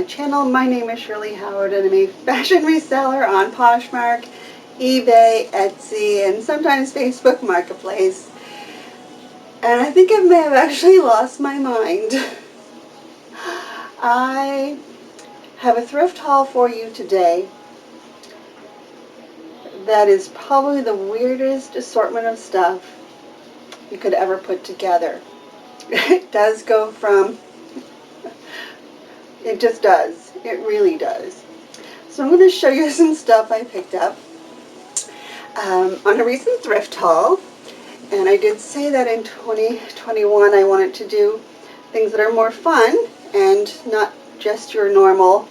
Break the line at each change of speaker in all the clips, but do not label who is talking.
my channel. My name is Shirley Howard and I'm a fashion reseller on Poshmark, eBay, Etsy, and sometimes Facebook Marketplace. And I think I may have actually lost my mind. I have a thrift haul for you today that is probably the weirdest assortment of stuff you could ever put together. It does go from, it just does, it really does. So I'm going to show you some stuff I picked up on a recent thrift haul, and I did say that in 2021 I wanted to do things that are more fun and not just your normal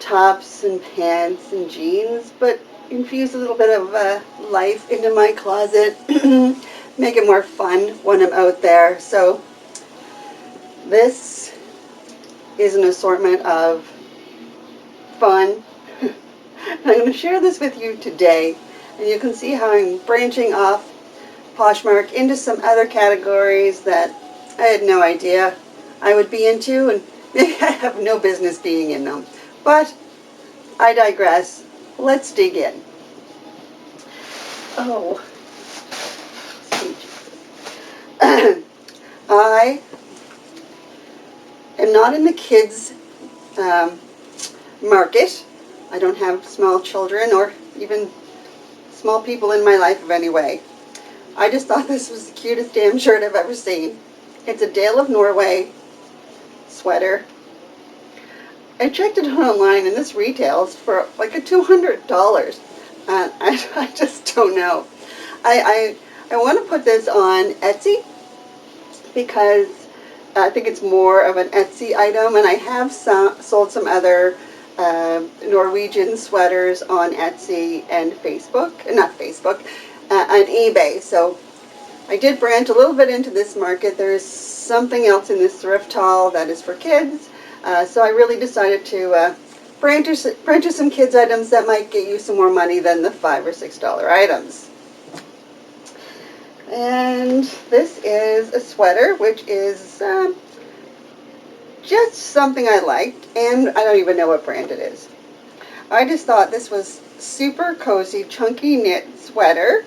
tops and pants and jeans, but infuse a little bit of life into my closet, make it more fun when I'm out there. So this is an assortment of fun. I'm going to share this with you today, and you can see how I'm branching off Poshmark into some other categories that I had no idea I would be into, and maybe I have no business being in them. But I digress. Let's dig in. Oh, I am not in the kids market. I don't have small children or even small people in my life of any way. I just thought this was the cutest damn shirt I've ever seen. It's a Dale of Norway sweater. I checked it online and this retails for like a $200. I just don't know. I want to put this on Etsy because I think it's more of an Etsy item, and I have sold some other Norwegian sweaters on Etsy and Facebook, not Facebook, on eBay. So I did branch a little bit into this market. There's something else in this thrift haul that is for kids. So I really decided to branch some kids items that might get you some more money than the $5 or $6 items. And this is a sweater, which is just something I liked, and I don't even know what brand it is. I just thought this was super cozy, chunky knit sweater,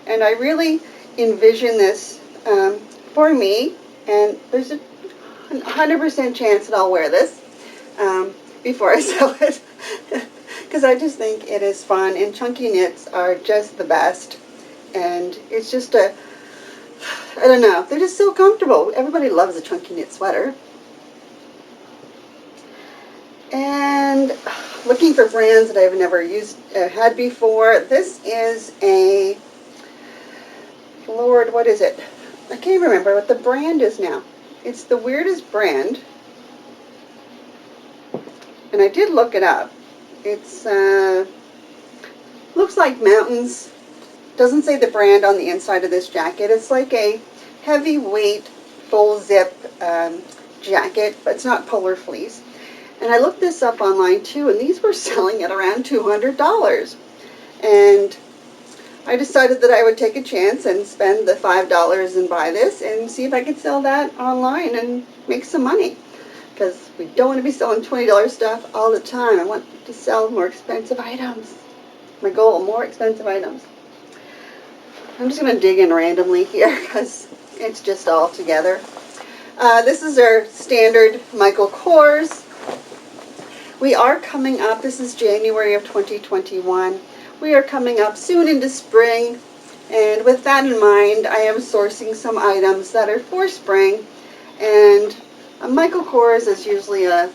and I really envision this for me, and there's a 100% chance that I'll wear this before I sell it, because I just think it is fun, and chunky knits are just the best, and it's just I don't know, they're just so comfortable. Everybody loves a chunky knit sweater. And looking for brands that I've never had before, this is a, Lord, what is it? I can't remember what the brand is now. It's the weirdest brand, and I did look it up. It's looks like mountains. Doesn't say the brand on the inside of this jacket. It's like a heavyweight full zip jacket, but it's not polar fleece. And I looked this up online too, and these were selling at around $200. And I decided that I would take a chance and spend the $5 and buy this and see if I could sell that online and make some money. Because we don't want to be selling $20 stuff all the time. I want to sell more expensive items. My goal, more expensive items. I'm just going to dig in randomly here because it's just all together. This is our standard Michael Kors. We are coming up, this is January of 2021. We are coming up soon into spring, and with that in mind, I am sourcing some items that are for spring, and Michael Kors is usually a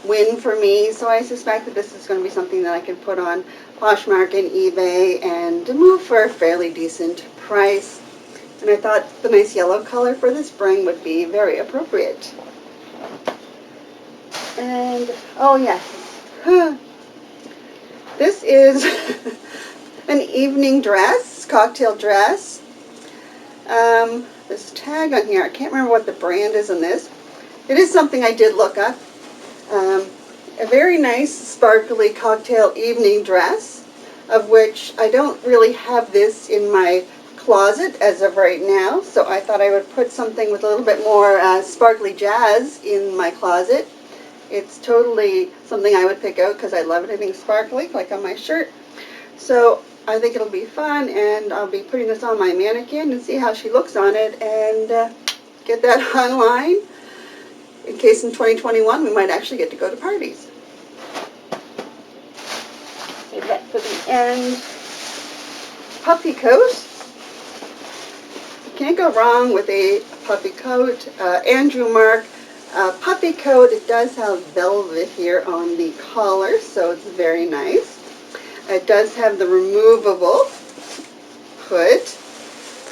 win for me, so I suspect that this is going to be something that I can put on Poshmark and eBay and move for a fairly decent price. And I thought the nice yellow color for the spring would be very appropriate. And, oh yes, this is an evening dress, cocktail dress. This tag on here, I can't remember what the brand is on this. It is something I did look up. A very nice sparkly cocktail evening dress, of which I don't really have this in my closet as of right now, so I thought I would put something with a little bit more sparkly jazz in my closet. It's totally something I would pick out because I love anything sparkly, like on my shirt. So I think it'll be fun, and I'll be putting this on my mannequin and see how she looks on it, and get that online in case in 2021 we might actually get to go to parties. Save that for the end. Puffy Coat. Can't go wrong with a Puffy Coat. Andrew Mark Puffy Coat. It does have velvet here on the collar, so it's very nice. It does have the removable hood,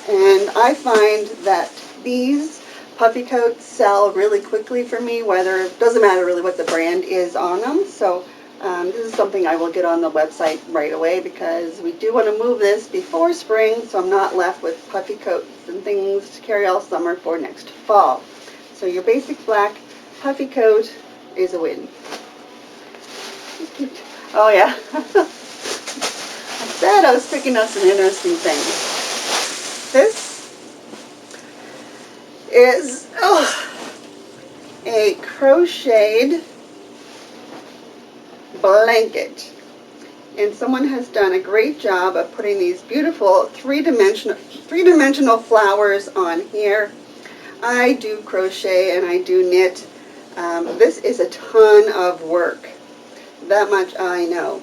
and I find that these Puffy Coats sell really quickly for me, whether it doesn't matter really what the brand is on them. So this is something I will get on the website right away because we do want to move this before spring, so I'm not left with Puffy Coats and things to carry all summer for next fall. So your basic black Puffy Coat is a win. Oh yeah. I said I was picking up some interesting things. This is a crocheted blanket, and someone has done a great job of putting these beautiful three-dimensional flowers on here. I do crochet and I do knit. This is a ton of work, that much I know,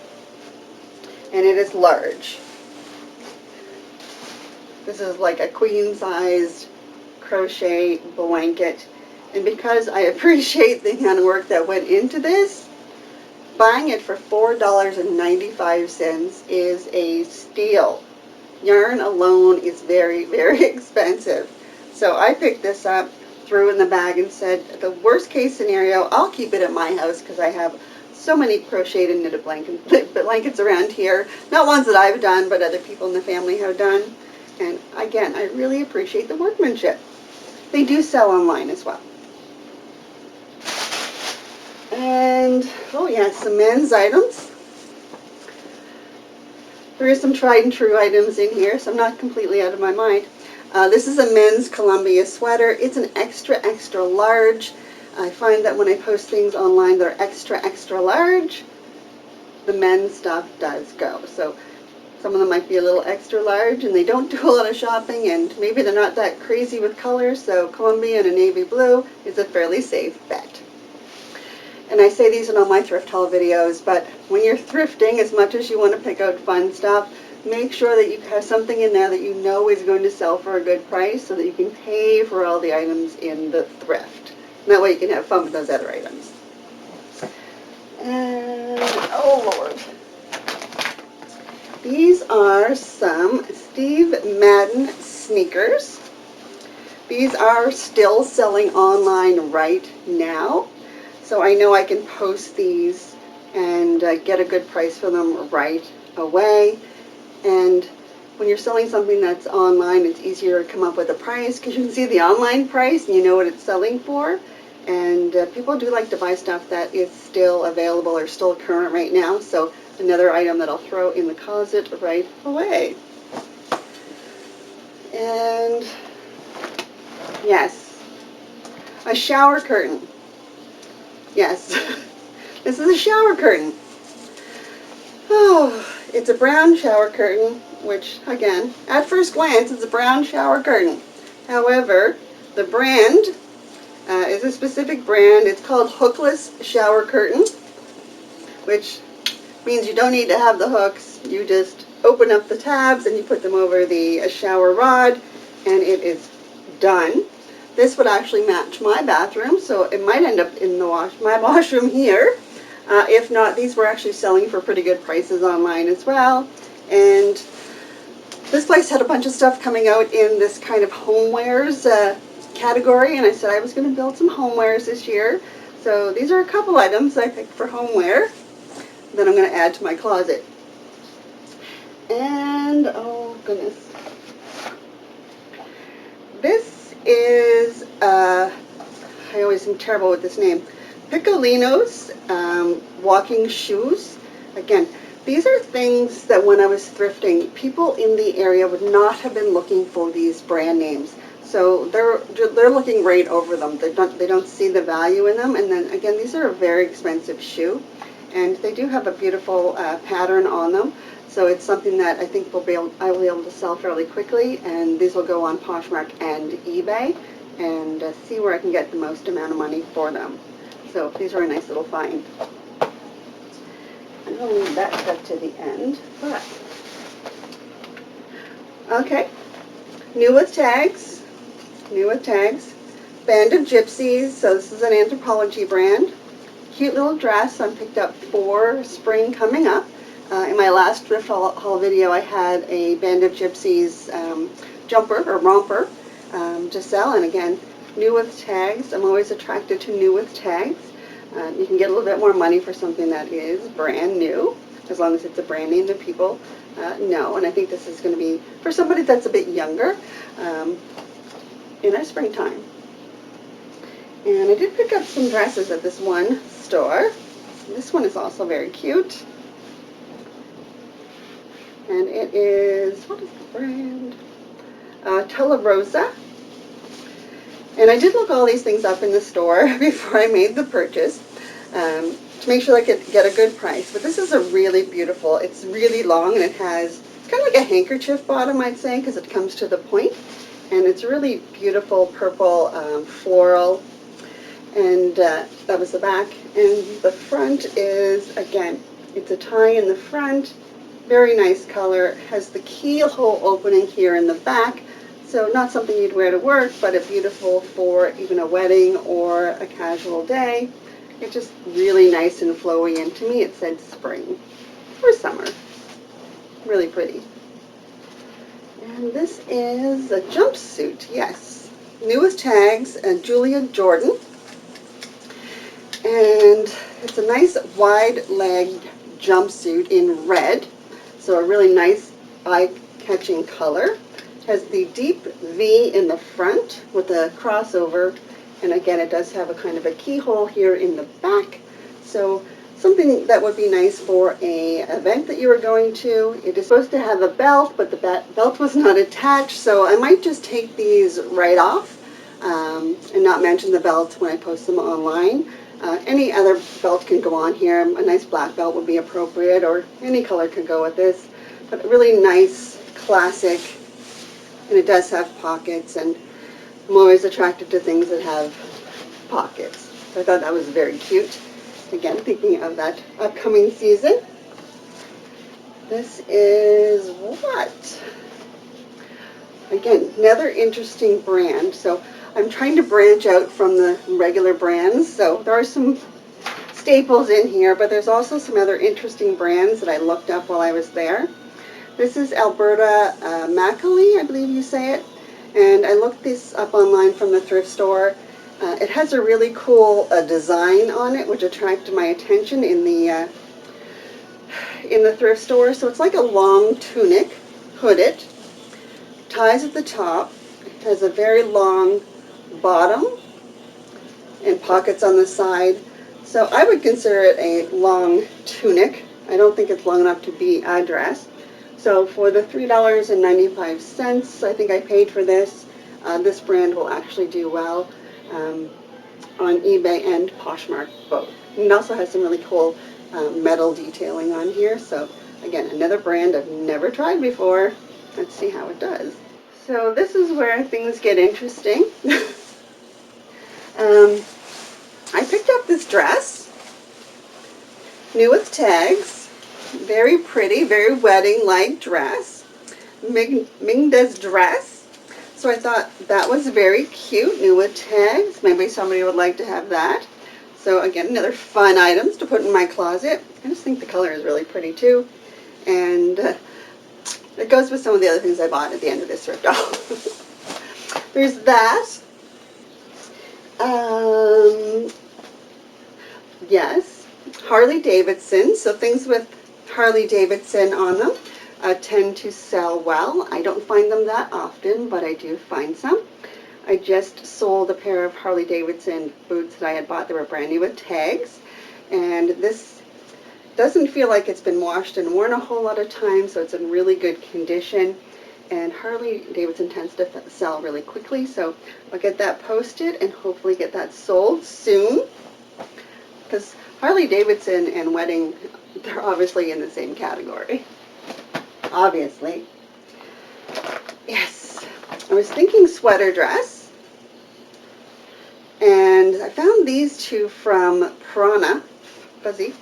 and it is large. This is like a queen-sized crochet blanket, and because I appreciate the hand work that went into this, buying it for $4.95 is a steal. Yarn alone is very, very expensive. So I picked this up, threw it in the bag, and said, the worst case scenario, I'll keep it at my house because I have so many crocheted and knitted blankets around here. Not ones that I've done, but other people in the family have done. And again, I really appreciate the workmanship. They do sell online as well. And, oh yeah, some men's items. There is some tried and true items in here, so I'm not completely out of my mind. This is a men's Columbia sweater. It's an extra, extra large. I find that when I post things online that are extra, extra large, the men's stuff does go. So some of them might be a little extra large and they don't do a lot of shopping, and maybe they're not that crazy with colors, so Columbia and a navy blue is a fairly safe bet. And I say these in all my thrift haul videos, but when you're thrifting, as much as you want to pick out fun stuff, make sure that you have something in there that you know is going to sell for a good price so that you can pay for all the items in the thrift. And that way you can have fun with those other items. And, oh Lord. These are some Steve Madden sneakers. These are still selling online right now. So I know I can post these and get a good price for them right away. And when you're selling something that's online, it's easier to come up with a price because you can see the online price and you know what it's selling for. And people do like to buy stuff that is still available or still current right now. So another item that I'll throw in the closet right away. And yes, a shower curtain. Yes, this is a shower curtain. Oh, it's a brown shower curtain, which again, at first glance, it's a brown shower curtain. However, the brand is a specific brand. It's called Hookless Shower Curtain, which means you don't need to have the hooks. You just open up the tabs and you put them over the shower rod, and it is done. This would actually match my bathroom, so it might end up in the my washroom here. If not, these were actually selling for pretty good prices online as well. And this place had a bunch of stuff coming out in this kind of homewares category, and I said I was going to build some homewares this year. So these are a couple items I picked for homeware that I'm going to add to my closet. And, oh goodness. This is, I always am terrible with this name, Piccolino's walking shoes. Again, these are things that when I was thrifting, people in the area would not have been looking for these brand names. So they're looking right over them. They don't see the value in them. And then again, these are a very expensive shoe, and they do have a beautiful pattern on them. So it's something that I think I will be able to sell fairly quickly, and these will go on Poshmark and eBay, and see where I can get the most amount of money for them. So these are a nice little find. I'm going to leave that stuff to the end, but okay. New with tags. Band of Gypsies. So this is an Anthropologie brand. Cute little dress. I picked up for spring coming up. In my last thrift haul video, I had a Band of Gypsies jumper or romper to sell, and again, new with tags. I'm always attracted to new with tags. You can get a little bit more money for something that is brand new, as long as it's a brand name that people know. And I think this is going to be for somebody that's a bit younger in our springtime. And I did pick up some dresses at this one store. This one is also very cute. And it is, what is the brand? Tella Rosa. And I did look all these things up in the store before I made the purchase to make sure I could get a good price. But this is a really beautiful, it's really long, and it has kind of like a handkerchief bottom, I'd say, because it comes to the point. And it's really beautiful purple floral. And that was the back. And the front is, again, it's a tie in the front. Very nice color. It has the keyhole opening here in the back. So not something you'd wear to work, but a beautiful for even a wedding or a casual day. It's just really nice and flowy, and to me it said spring or summer. Really pretty. And this is a jumpsuit, yes. Newest tags, Julia Jordan. And it's a nice wide-legged jumpsuit in red. So a really nice eye-catching color. Has the deep V in the front with a crossover, and again it does have a kind of a keyhole here in the back, so something that would be nice for a event that you were going to. It is supposed to have a belt, but the belt was not attached, so I might just take these right off and not mention the belt when I post them online. Any other belt can go on here. A nice black belt would be appropriate, or any color could go with this, but a really nice classic. And it does have pockets, and I'm always attracted to things that have pockets. So I thought that was very cute. Again, thinking of that upcoming season. This is what? Again, another interesting brand. So I'm trying to branch out from the regular brands. So there are some staples in here, but there's also some other interesting brands that I looked up while I was there. This is Alberta Macaulay, I believe you say it, and I looked this up online from the thrift store. It has a really cool design on it, which attracted my attention in the thrift store. So it's like a long tunic, hooded, ties at the top, has a very long bottom, and pockets on the side. So I would consider it a long tunic. I don't think it's long enough to be a dress. So for the $3.95 I think I paid for this, this brand will actually do well on eBay and Poshmark both. And it also has some really cool metal detailing on here. So again, another brand I've never tried before. Let's see how it does. So this is where things get interesting. I picked up this dress, new with tags. Very pretty, very wedding-like dress. Mingda's dress. So I thought that was very cute, new with tags. Maybe somebody would like to have that. So again, another fun items to put in my closet. I just think the color is really pretty too. And it goes with some of the other things I bought at the end of this thrift haul. There's that. Yes, Harley Davidson. So things with Harley Davidson on them tend to sell well. I don't find them that often, but I do find some. I just sold a pair of Harley Davidson boots that I had bought. They were brand new with tags, and this doesn't feel like it's been washed and worn a whole lot of times, so it's in really good condition. and Harley Davidson tends to sell really quickly, so I'll get that posted and hopefully get that sold soon, because Harley Davidson and wedding, they're obviously in the same category. Obviously. Yes. I was thinking sweater dress, and I found these two from Prana, fuzzy.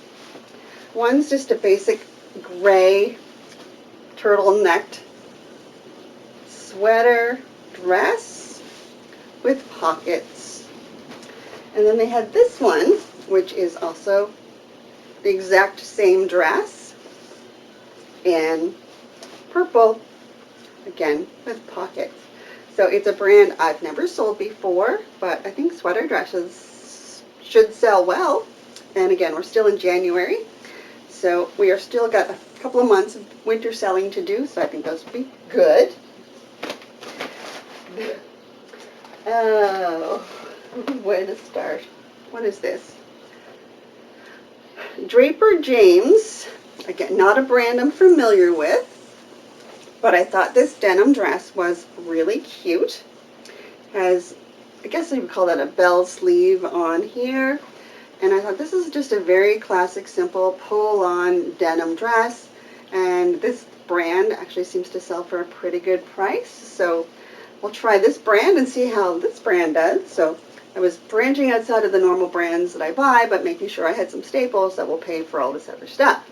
One's just a basic gray turtlenecked sweater dress with pockets. And then they had this one, which is also the exact same dress in purple, again with pockets. So it's a brand I've never sold before, but I think sweater dresses should sell well. And again, we're still in January, so we are still got a couple of months of winter selling to do, so I think those will be good. Oh, where to start? What is this? Draper James, again, not a brand I'm familiar with, but I thought this denim dress was really cute. Has, I guess you would call that a bell sleeve on here. And I thought this is just a very classic, simple pull-on denim dress. And this brand actually seems to sell for a pretty good price. So we'll try this brand and see how this brand does. So I was branching outside of the normal brands that I buy, but making sure I had some staples that will pay for all this other stuff.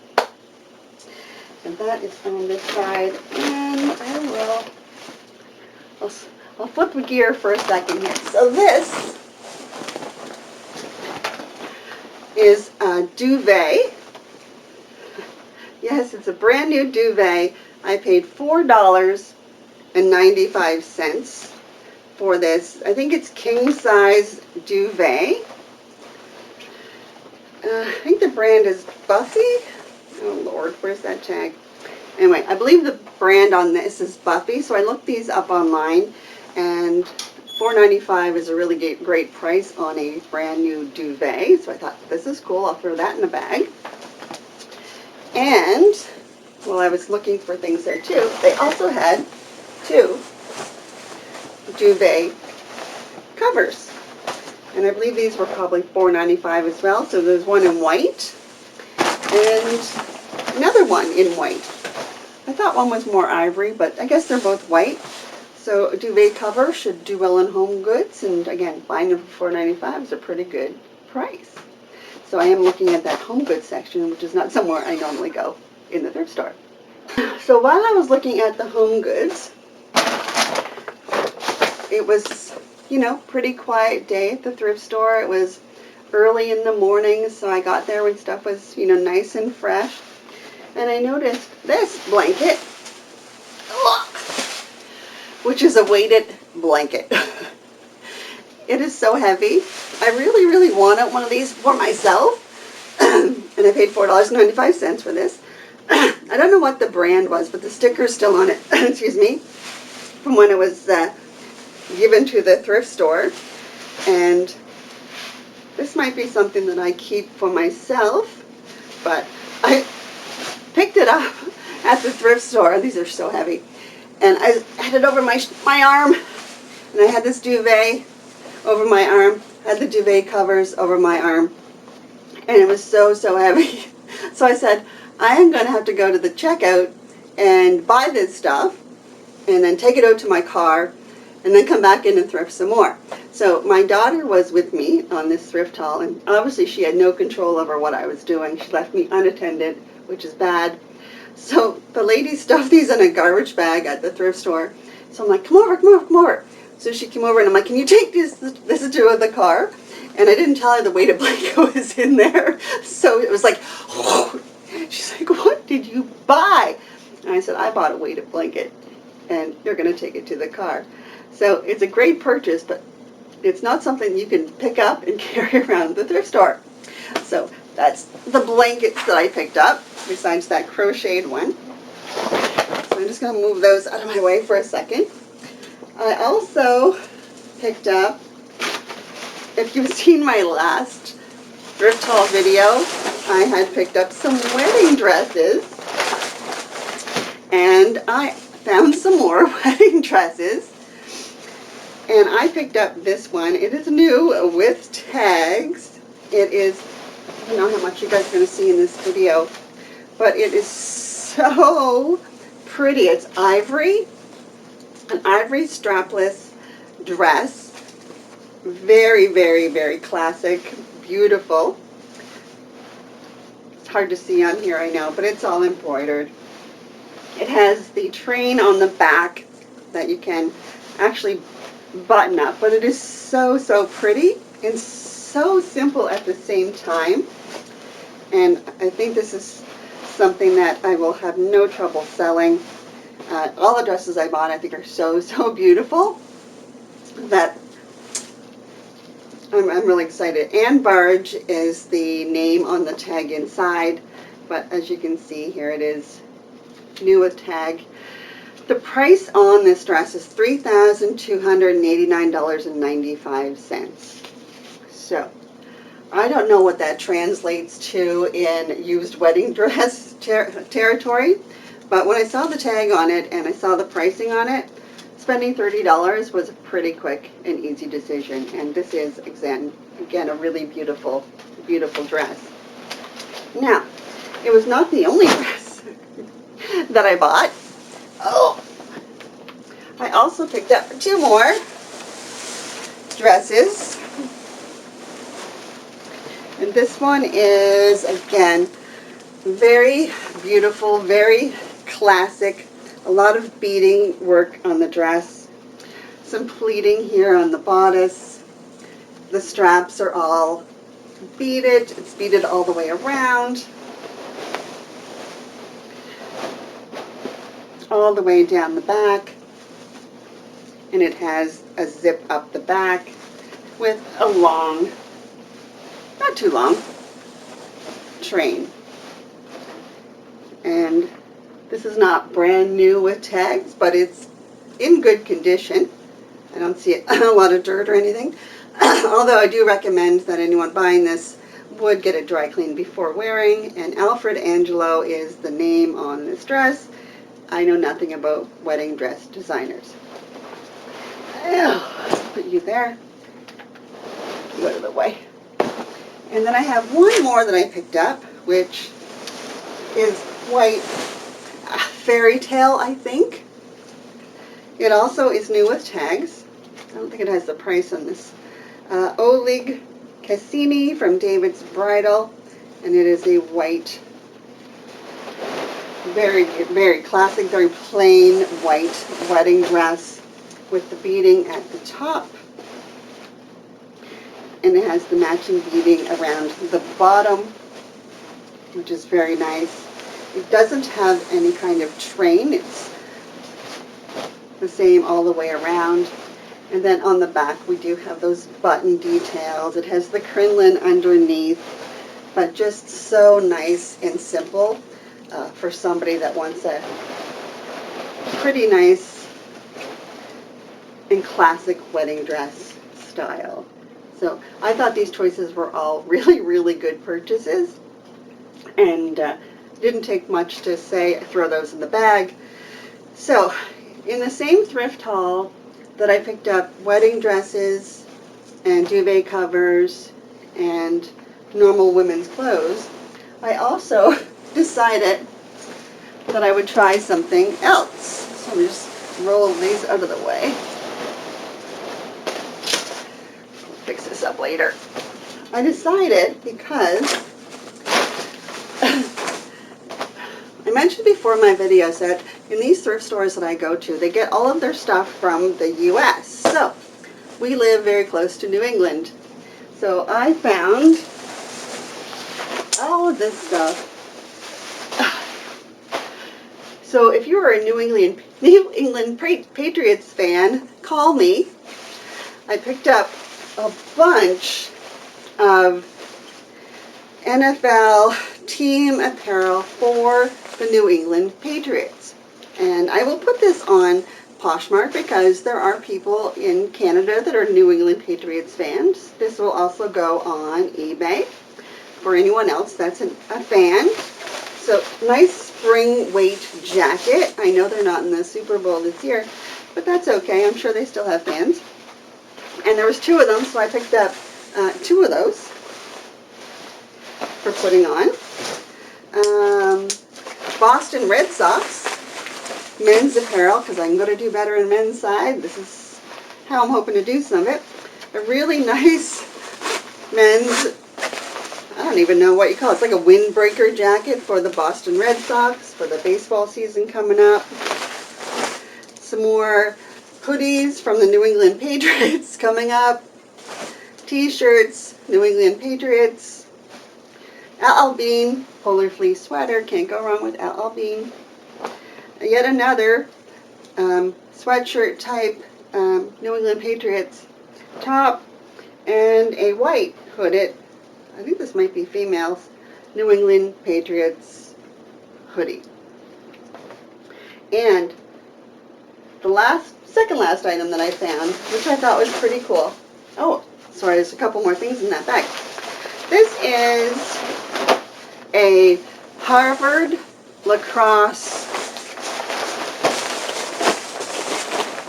And that is on this side. And I'll flip a gear for a second here. So this is a duvet. Yes, it's a brand new duvet. I paid $4.95 for this. I think it's king size duvet. I think the brand is Puffy. Oh Lord, where's that tag? Anyway, I believe the brand on this is Buffy, so I looked these up online, and $4.95 is a really great price on a brand new duvet, so I thought, this is cool, I'll throw that in a bag. And while I was looking for things there too, they also had two duvet covers, and I believe these were probably $4.95 as well. So there's one in white and another one in white. I thought one was more ivory, but I guess they're both white. So a duvet cover should do well in Home Goods, and again, buying them for $4.95 is a pretty good price. So I am looking at that Home Goods section, which is not somewhere I normally go in the thrift store. So while I was looking at the Home Goods, it was, you know, pretty quiet day at the thrift store. It was early in the morning, so I got there when stuff was, you know, nice and fresh. And I noticed this blanket, which is a weighted blanket. It is so heavy. I really, really wanted one of these for myself. And I paid $4.95 for this. I don't know what the brand was, but the sticker's still on it, excuse me, from when it was given to the thrift store. And this might be something that I keep for myself, but I picked it up at the thrift store. These are so heavy. And I had it over my arm, and I had this duvet over my arm, had the duvet covers over my arm, and it was so, so heavy. So I said, I am going to have to go to the checkout and buy this stuff, and then take it out to my car, and then come back in and thrift some more. So my daughter was with me on this thrift haul, and obviously she had no control over what I was doing. She left me unattended, which is bad. So the lady stuffed these in a garbage bag at the thrift store. So I'm like, come over, come over, come over. So she came over, and I'm like, can you take this to the car? And I didn't tell her the weighted blanket was in there. So it was like, whoa. She's like, what did you buy? And I said, I bought a weighted blanket, and they're going to take it to the car. So it's a great purchase, but it's not something you can pick up and carry around the thrift store. So that's the blankets that I picked up, besides that crocheted one. So I'm just going to move those out of my way for a second. I also picked up, if you've seen my last thrift haul video, I had picked up some wedding dresses. And I found some more wedding dresses. And I picked up this one. It is new with tags. It is, I don't know how much you guys are going to see in this video, but it is so pretty. It's ivory, an ivory strapless dress. Very, very, very classic, beautiful. It's hard to see on here, I know, but it's all embroidered. It has the train on the back that you can actually button up, but it is so, so pretty and so simple at the same time. And I think this is something that I will have no trouble selling. All the dresses I bought I think are so, so beautiful that I'm really excited. Ann Barge is the name on the tag inside, but as you can see here, it is new with tag. The price on this dress is $3,289.95. So, I don't know what that translates to in used wedding dress territory, but when I saw the tag on it and I saw the pricing on it, spending $30 was a pretty quick and easy decision. And this is, again, a really beautiful, beautiful dress. Now, it was not the only dress that I bought. Oh, I also picked up 2 more dresses. And this one is, again, very beautiful, very classic. A lot of beading work on the dress. Some pleating here on the bodice. The straps are all beaded. It's beaded all the way around. All the way down the back. And it has a zip up the back with a long, not too long, train. And this is not brand new with tags, but it's in good condition. I don't see a lot of dirt or anything. Although I do recommend that anyone buying this would get it dry cleaned before wearing. And Alfred Angelo is the name on this dress. I know nothing about wedding dress designers. Let's put you there. Get out of the way. And then I have one more that I picked up, which is white fairy tale, I think. It also is new with tags. I don't think it has the price on this. Oleg Cassini from David's Bridal, and it is a white, very, very classic, very plain white wedding dress with the beading at the top. And it has the matching beading around the bottom, which is very nice. It doesn't have any kind of train. It's the same all the way around. And then on the back, we do have those button details. It has the crinoline underneath, but just so nice and simple for somebody that wants a pretty nice and classic wedding dress style. So I thought these choices were all really, really good purchases, and didn't take much to say throw those in the bag. So in the same thrift haul that I picked up wedding dresses and duvet covers and normal women's clothes, I also decided that I would try something else. So I'm just roll these out of the way. Fix this up later. I decided because I mentioned before in my videos that in these thrift stores that I go to, they get all of their stuff from the US. So we live very close to New England. So I found all of this stuff. So if you are a New England Patriots fan, call me. I picked up a bunch of NFL team apparel for the New England Patriots. And I will put this on Poshmark because there are people in Canada that are New England Patriots fans. This will also go on eBay for anyone else that's a fan. So nice spring weight jacket. I know they're not in the Super Bowl this year, but that's okay. I'm sure they still have fans. And there was 2 of them, so I picked up 2 of those for putting on. Boston Red Sox men's apparel, because I'm going to do better in men's side. This is how I'm hoping to do some of it. A really nice men's, I don't even know what you call it. It's like a windbreaker jacket for the Boston Red Sox for the baseball season coming up. Some more hoodies from the New England Patriots coming up. T-shirts, New England Patriots. LL Bean polar fleece sweater. Can't go wrong with LL Bean. Yet another sweatshirt type New England Patriots top and a white hooded, I think this might be females, New England Patriots hoodie. And the second last item that I found, which I thought was pretty cool. Oh, sorry, there's a couple more things in that bag. This is a Harvard Lacrosse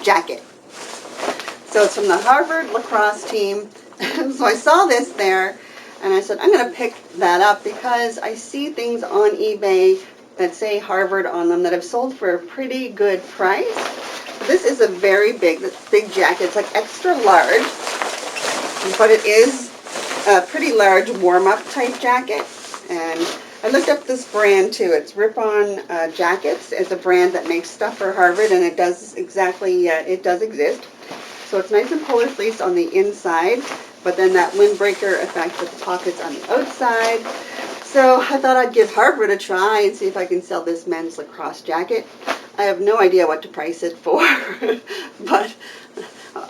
jacket. So it's from the Harvard Lacrosse team. So I saw this there and I said, I'm going to pick that up because I see things on eBay that say Harvard on them that have sold for a pretty good price. This is a very big jacket. It's like extra large, but it is a pretty large warm-up type jacket. And I looked up this brand too. It's Rip-On Jackets. It's a brand that makes stuff for Harvard, and it does exactly, it does exist. So it's nice and polar fleece on the inside, but then that windbreaker effect with the pockets on the outside. So I thought I'd give Harvard a try and see if I can sell this men's lacrosse jacket. I have no idea what to price it for, but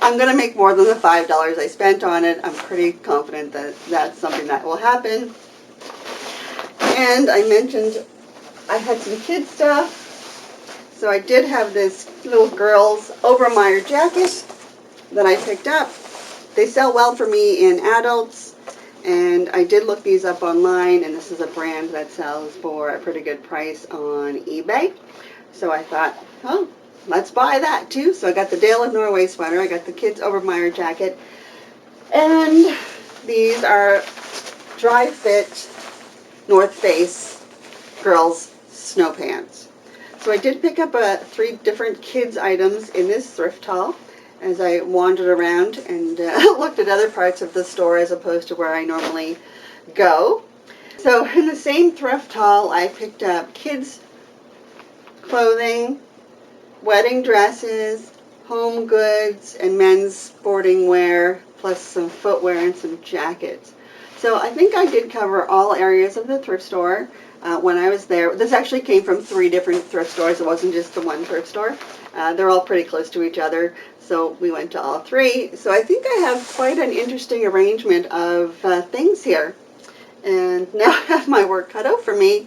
I'm going to make more than the $5 I spent on it. I'm pretty confident that that's something that will happen. And I mentioned I had some kid stuff. So I did have this little girl's Obermeyer jacket that I picked up. They sell well for me in adults, and I did look these up online, and this is a brand that sells for a pretty good price on eBay. So I thought, oh, let's buy that too. So I got the Dale of Norway sweater, I got the kids Obermeyer jacket, and these are dry fit North Face girls snow pants. So I did pick up 3 different kids items in this thrift haul as I wandered around and looked at other parts of the store as opposed to where I normally go. So in the same thrift haul, I picked up kids clothing, wedding dresses, home goods, and men's sporting wear, plus some footwear and some jackets. So I think I did cover all areas of the thrift store when I was there. This actually came from 3 different thrift stores. It wasn't just the one thrift store. They're all pretty close to each other, so we went to all 3. So I think I have quite an interesting arrangement of things here. And now I have my work cut out for me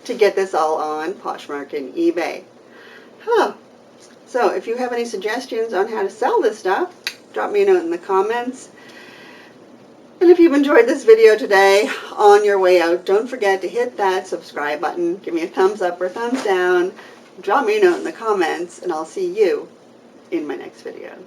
to get this all on Poshmark and eBay. So if you have any suggestions on how to sell this stuff, drop me a note in the comments. And if you've enjoyed this video today, on your way out, don't forget to hit that subscribe button. Give me a thumbs up or thumbs down. Drop me a note in the comments, and I'll see you in my next video.